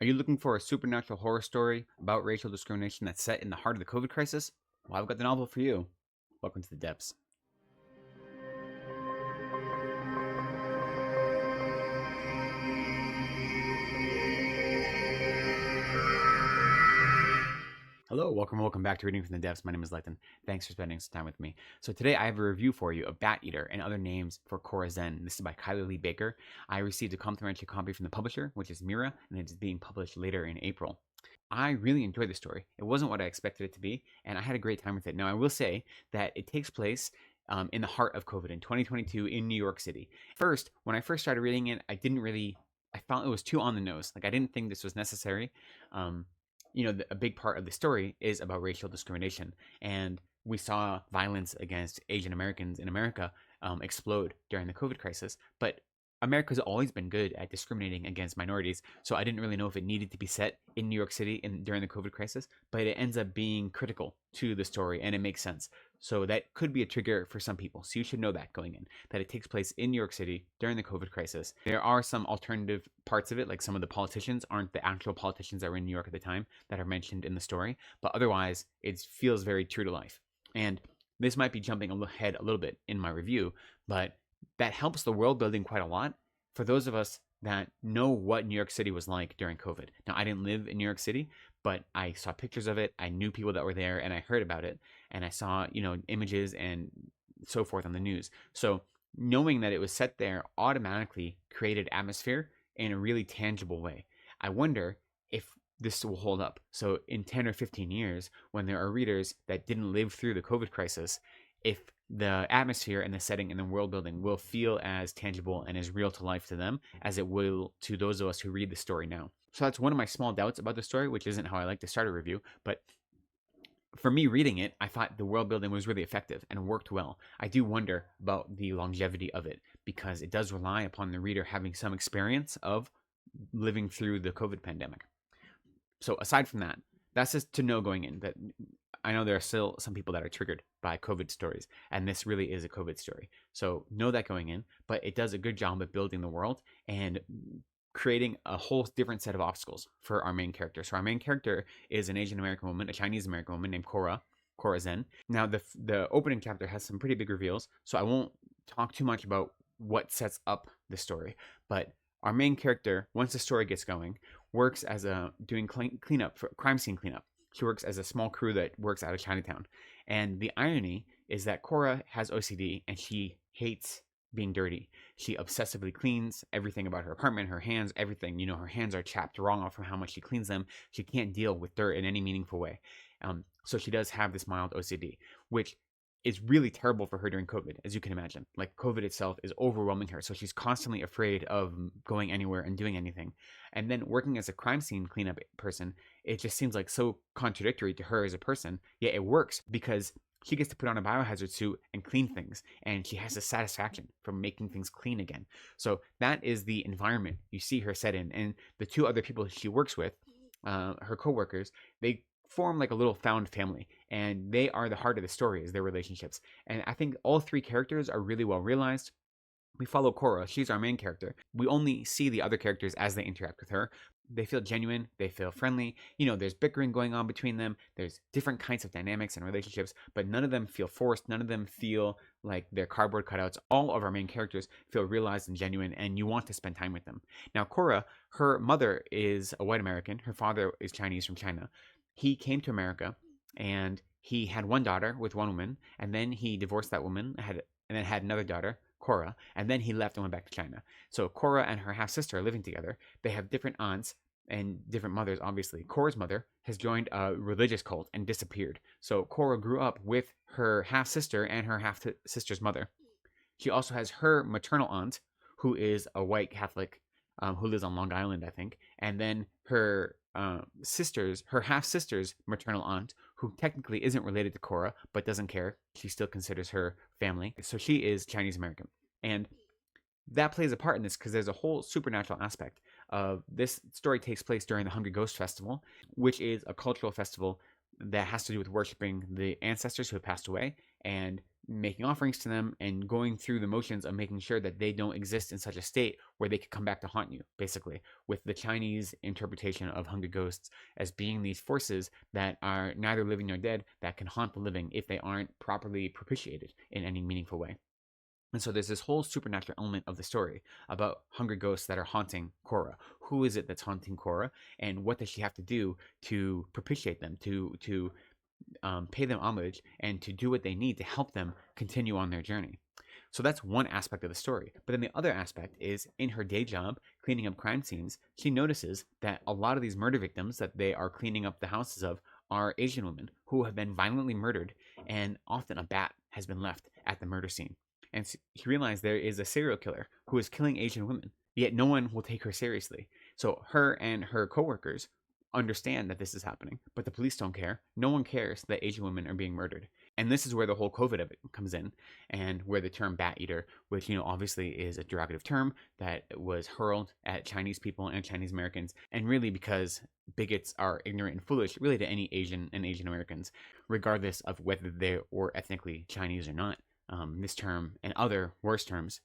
Are you looking for a supernatural horror story about racial discrimination that's set in the heart of the COVID crisis? Well, I've got the novel for you. Welcome to the depths. Hello, welcome back to Reading from the Depths. My name is Leighton. Thanks for spending some time with me. So today I have a review for you of Bat Eater and Other Names for Cora Zeng. This is by Kylie Lee Baker. I received a complimentary copy from the publisher, which is Mira, and it's being published later in April. I really enjoyed the story. It wasn't what I expected it to be, and I had a great time with it. Now, I will say that it takes place in the heart of COVID in 2022 in New York City. First, when I first started reading it, I felt it was too on the nose. Like, I didn't think this was necessary. A big part of the story is about racial discrimination, and we saw violence against Asian Americans in America explode during the COVID crisis. But America's always been good at discriminating against minorities, so I didn't really know if it needed to be set in New York City during the COVID crisis, but it ends up being critical to the story, and it makes sense. So that could be a trigger for some people, so you should know that going in, that it takes place in New York City during the COVID crisis. There are some alternative parts of it, like some of the politicians aren't the actual politicians that were in New York at the time that are mentioned in the story, but otherwise it feels very true to life. And this might be jumping ahead a little bit in my review, but that helps the world building quite a lot for those of us that know what New York City was like during COVID. Now, I didn't live in New York City, but I saw pictures of it. I knew people that were there, and I heard about it, and I saw, images and so forth on the news. So knowing that it was set there automatically created atmosphere in a really tangible way. I wonder if this will hold up. So in 10 or 15 years, when there are readers that didn't live through the COVID crisis, if the atmosphere and the setting and the world building will feel as tangible and as real to life to them as it will to those of us who read the story now. So that's one of my small doubts about the story, which isn't how I like to start a review, but for me reading it, I thought the world building was really effective and worked well. I do wonder about the longevity of it because it does rely upon the reader having some experience of living through the COVID pandemic. So aside from that, that's just to know going in that I know there are still some people that are triggered by COVID stories, and this really is a COVID story. So know that going in, but it does a good job of building the world and creating a whole different set of obstacles for our main character. So our main character is an Asian American woman, a Chinese American woman named Cora Zeng. Now the opening chapter has some pretty big reveals, so I won't talk too much about what sets up the story, but our main character, once the story gets going, works as doing cleanup for crime scene cleanup. She works as a small crew that works out of Chinatown. And the irony is that Cora has OCD and she hates being dirty. She obsessively cleans everything about her apartment, her hands, everything. Her hands are chapped raw from how much she cleans them. She can't deal with dirt in any meaningful way. So she does have this mild OCD, which is really terrible for her during COVID, as you can imagine. Like, COVID itself is overwhelming her, so she's constantly afraid of going anywhere and doing anything. And then working as a crime scene cleanup person, it just seems like so contradictory to her as a person, yet it works because she gets to put on a biohazard suit and clean things, and she has the satisfaction from making things clean again. So that is the environment you see her set in. And the two other people she works with, her coworkers, they form like a little found family, and they are the heart of the story, is their relationships. And I think all three characters are really well realized. We follow Cora, she's our main character. We only see the other characters as they interact with her. They feel genuine, they feel friendly. There's bickering going on between them. There's different kinds of dynamics and relationships, but none of them feel forced. None of them feel like they're cardboard cutouts. All of our main characters feel realized and genuine, and you want to spend time with them. Now, Cora, her mother is a white American. Her father is Chinese from China. He came to America, and he had one daughter with one woman, and then he divorced that woman, and then had another daughter, Cora, and then he left and went back to China. So Cora and her half-sister are living together. They have different aunts and different mothers, obviously. Cora's mother has joined a religious cult and disappeared. So Cora grew up with her half-sister and her half-sister's mother. She also has her maternal aunt, who is a white Catholic, who lives on Long Island, I think, and then her half-sister's maternal aunt, who technically isn't related to Cora, but doesn't care. She still considers her family. So she is Chinese American. And that plays a part in this because there's a whole supernatural aspect of this. Story takes place during the Hungry Ghost Festival, which is a cultural festival that has to do with worshiping the ancestors who have passed away and making offerings to them and going through the motions of making sure that they don't exist in such a state where they could come back to haunt you, basically, with the Chinese interpretation of hungry ghosts as being these forces that are neither living nor dead that can haunt the living if they aren't properly propitiated in any meaningful way. And so there's this whole supernatural element of the story about hungry ghosts that are haunting Cora. Who is it that's haunting Cora, and what does she have to do to propitiate them, to pay them homage, and to do what they need to help them continue on their journey? So that's one aspect of the story. But then the other aspect is, in her day job, cleaning up crime scenes, she notices that a lot of these murder victims that they are cleaning up the houses of are Asian women who have been violently murdered, and often a bat has been left at the murder scene. And she realized there is a serial killer who is killing Asian women, yet no one will take her seriously. So her and her coworkers understand that this is happening, but the police don't care. No one cares that Asian women are being murdered. And this is where the whole COVID of it comes in, and where the term bat eater, which, obviously is a derogative term that was hurled at Chinese people and Chinese Americans, and really because bigots are ignorant and foolish really to any Asian and Asian Americans, regardless of whether they were ethnically Chinese or not. This term and other worse terms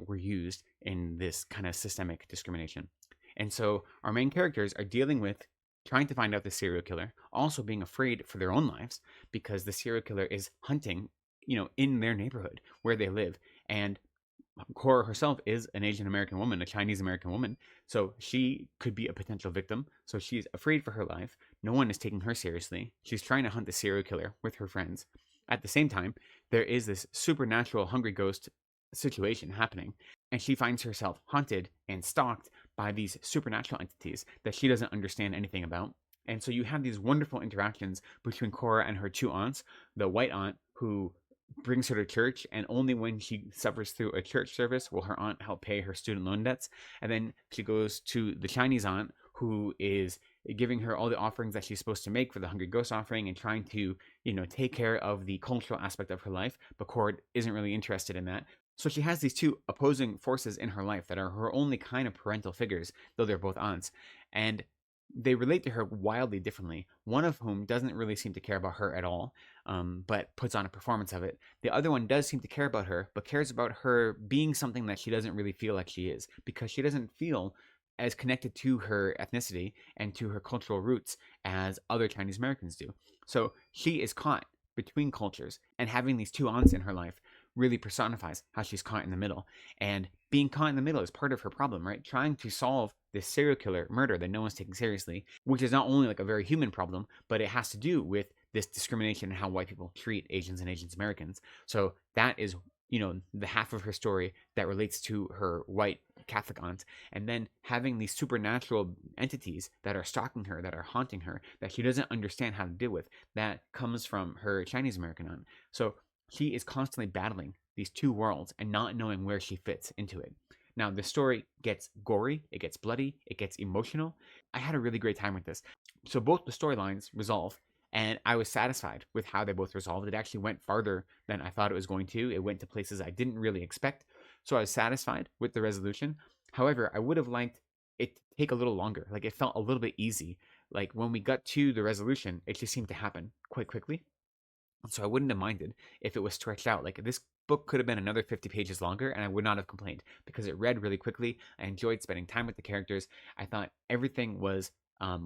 were used in this kind of systemic discrimination. And so our main characters are dealing with trying to find out the serial killer, also being afraid for their own lives because the serial killer is hunting, in their neighborhood where they live. And Cora herself is an Asian American woman, a Chinese American woman, so she could be a potential victim. So she's afraid for her life. No one is taking her seriously. She's trying to hunt the serial killer with her friends. At the same time, there is this supernatural hungry ghost situation happening, and she finds herself haunted and stalked by these supernatural entities that she doesn't understand anything about. And so you have these wonderful interactions between Cora and her two aunts, the white aunt who brings her to church, and only when she suffers through a church service will her aunt help pay her student loan debts. And then she goes to the Chinese aunt who is giving her all the offerings that she's supposed to make for the Hungry Ghost offering and trying to, take care of the cultural aspect of her life. But Cora isn't really interested in that. So she has these two opposing forces in her life that are her only kind of parental figures, though they're both aunts. And they relate to her wildly differently, one of whom doesn't really seem to care about her at all, but puts on a performance of it. The other one does seem to care about her, but cares about her being something that she doesn't really feel like she is, because she doesn't feel as connected to her ethnicity and to her cultural roots as other Chinese Americans do. So she is caught between cultures, and having these two aunts in her life really personifies how she's caught in the middle. And being caught in the middle is part of her problem, right? Trying to solve this serial killer murder that no one's taking seriously, which is not only like a very human problem, but it has to do with this discrimination and how white people treat Asians and Asian Americans. So that is, the half of her story that relates to her white Catholic aunt, and then having these supernatural entities that are stalking her, that are haunting her, that she doesn't understand how to deal with, that comes from her Chinese American aunt. So she is constantly battling these two worlds and not knowing where she fits into it. Now, the story gets gory, it gets bloody, it gets emotional. I had a really great time with this. So both the storylines resolve, and I was satisfied with how they both resolved. It actually went farther than I thought it was going to. It went to places I didn't really expect. So I was satisfied with the resolution. However, I would have liked it to take a little longer. Like, it felt a little bit easy. Like, when we got to the resolution, it just seemed to happen quite quickly. So I wouldn't have minded if it was stretched out. Like, this book could have been another 50 pages longer, and I would not have complained because it read really quickly. I enjoyed spending time with the characters. I thought everything was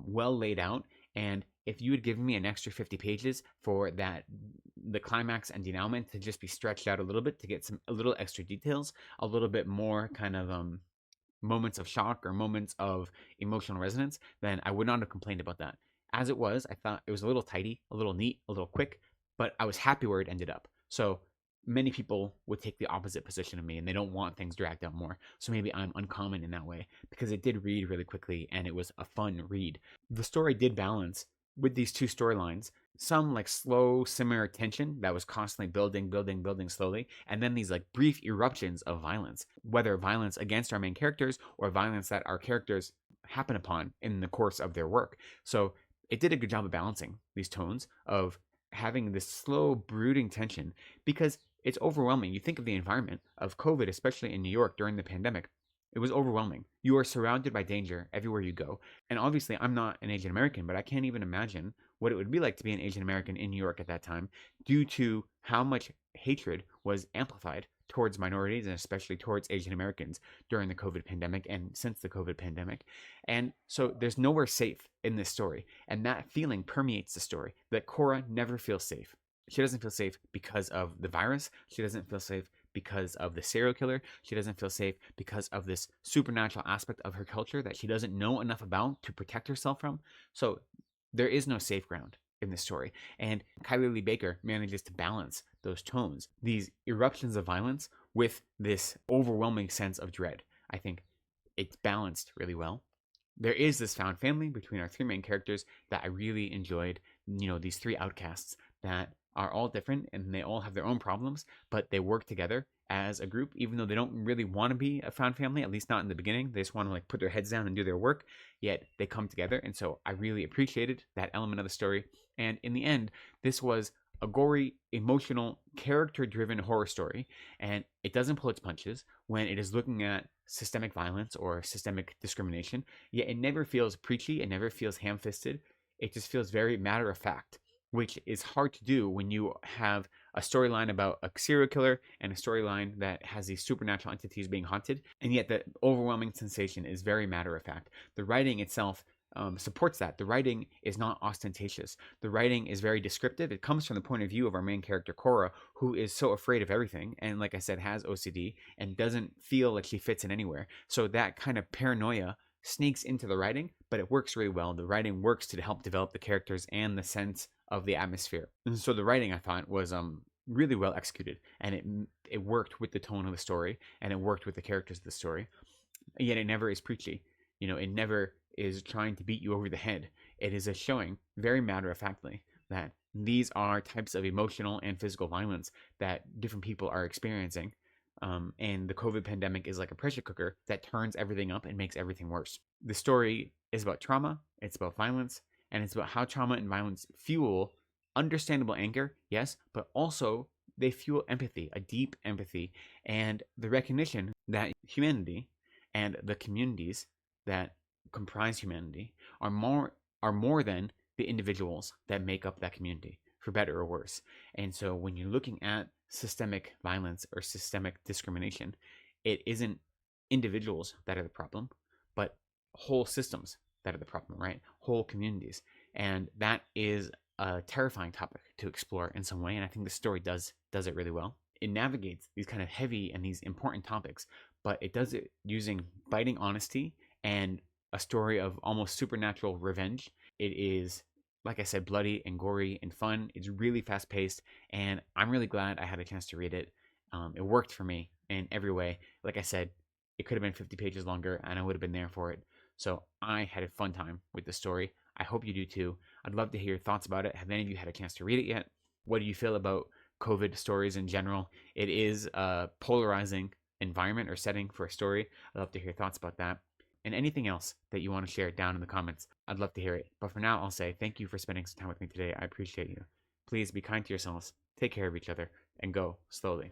well laid out, and if you had given me an extra 50 pages for the climax and denouement to just be stretched out a little bit to get a little extra details, a little bit more kind of moments of shock or moments of emotional resonance, then I would not have complained about that. As it was, I thought it was a little tidy, a little neat, a little quick, but I was happy where it ended up. So many people would take the opposite position of me, and they don't want things dragged out more. So maybe I'm uncommon in that way, because it did read really quickly and it was a fun read. The story did balance with these two storylines, some like slow simmer tension that was constantly building slowly, and then these like brief eruptions of violence, whether violence against our main characters or violence that our characters happen upon in the course of their work. So it did a good job of balancing these tones of having this slow brooding tension, because it's overwhelming. You think of the environment of COVID, especially in New York during the pandemic. It was overwhelming. You are surrounded by danger everywhere you go. And obviously, I'm not an Asian American, but I can't even imagine what it would be like to be an Asian American in New York at that time due to how much hatred was amplified towards minorities and especially towards Asian Americans during the COVID pandemic and since the COVID pandemic. And so there's nowhere safe in this story. And that feeling permeates the story that Cora never feels safe. She doesn't feel safe because of the virus. She doesn't feel safe because of the serial killer. She doesn't feel safe because of this supernatural aspect of her culture that she doesn't know enough about to protect herself from. So there is no safe ground in this story. And Kylie Lee Baker manages to balance those tones, these eruptions of violence, with this overwhelming sense of dread. I think it's balanced really well. There is this found family between our three main characters that I really enjoyed. These three outcasts that are all different and they all have their own problems, but they work together as a group, even though they don't really want to be a found family, at least not in the beginning. They just want to like put their heads down and do their work, yet they come together. And so I really appreciated that element of the story. And in the end, this was a gory, emotional, character-driven horror story, and it doesn't pull its punches when it is looking at systemic violence or systemic discrimination, yet it never feels preachy, it never feels ham-fisted. It just feels very matter-of-fact, which is hard to do when you have a storyline about a serial killer and a storyline that has these supernatural entities being haunted, and yet the overwhelming sensation is very matter-of-fact. The writing itself supports that. The writing is not ostentatious. The writing is very descriptive. It comes from the point of view of our main character, Cora, who is so afraid of everything and, like I said, has OCD and doesn't feel like she fits in anywhere. So that kind of paranoia sneaks into the writing, but it works really well. The writing works to help develop the characters and the sense of the atmosphere. And so the writing, I thought, was really well executed, and it worked with the tone of the story, and it worked with the characters of the story. Yet it never is preachy. It never is trying to beat you over the head. It is a showing, very matter-of-factly, that these are types of emotional and physical violence that different people are experiencing. And the COVID pandemic is like a pressure cooker that turns everything up and makes everything worse. The story is about trauma, it's about violence, and it's about how trauma and violence fuel understandable anger, yes, but also they fuel empathy, a deep empathy, and the recognition that humanity and the communities that comprise humanity are more than the individuals that make up that community, for better or worse. And so when you're looking at systemic violence or systemic discrimination, it isn't individuals that are the problem, but whole systems that are the problem, right? Whole communities. And that is a terrifying topic to explore in some way, and I think the story does it really well. It navigates these kind of heavy and these important topics, but it does it using biting honesty and a story of almost supernatural revenge. It is, like I said, bloody and gory and fun. It's really fast paced, and I'm really glad I had a chance to read it. It worked for me in every way. Like I said, it could have been 50 pages longer, and I would have been there for it. So I had a fun time with the story. I hope you do too. I'd love to hear your thoughts about it. Have any of you had a chance to read it yet? What do you feel about COVID stories in general? It is a polarizing environment or setting for a story. I'd love to hear your thoughts about that. And anything else that you want to share down in the comments, I'd love to hear it. But for now, I'll say thank you for spending some time with me today. I appreciate you. Please be kind to yourselves, take care of each other, and go slowly.